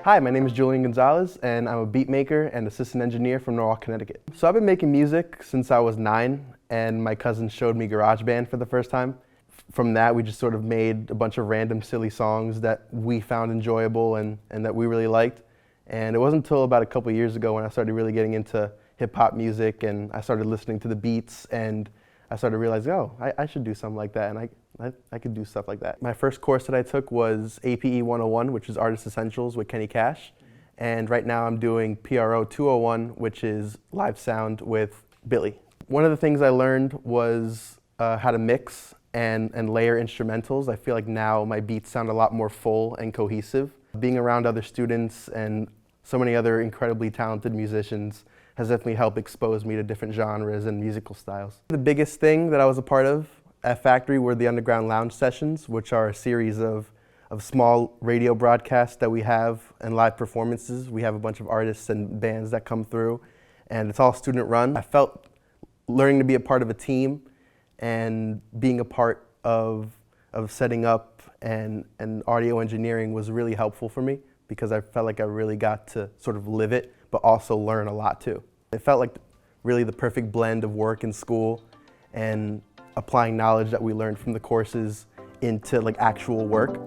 Hi, my name is Julian Gonzalez, and I'm a beat maker and assistant engineer from Norwalk, Connecticut. So I've been making music since I was 9, and my cousin showed me GarageBand for the first time. From that, we just sort of made a bunch of random silly songs that we found enjoyable and that we really liked. And it wasn't until about a couple years ago when I started really getting into hip-hop music, and I started listening to the beats, and I started realizing, oh, I should do something like that, and I could do stuff like that. My first course that I took was APE 101, which is Artist Essentials with Kenny Cash. And right now I'm doing PRO 201, which is live sound with Billy. One of the things I learned was how to mix and layer instrumentals. I feel like now my beats sound a lot more full and cohesive. Being around other students and so many other incredibly talented musicians has definitely helped expose me to different genres and musical styles. The biggest thing that I was a part of at Factory were the Underground Lounge Sessions, which are a series of small radio broadcasts that we have and live performances. We have a bunch of artists and bands that come through, and it's all student run. I felt learning to be a part of a team and being a part of setting up and audio engineering was really helpful for me, because I felt like I really got to sort of live it, but also learn a lot too. It felt like really the perfect blend of work and school and applying knowledge that we learned from the courses into like actual work.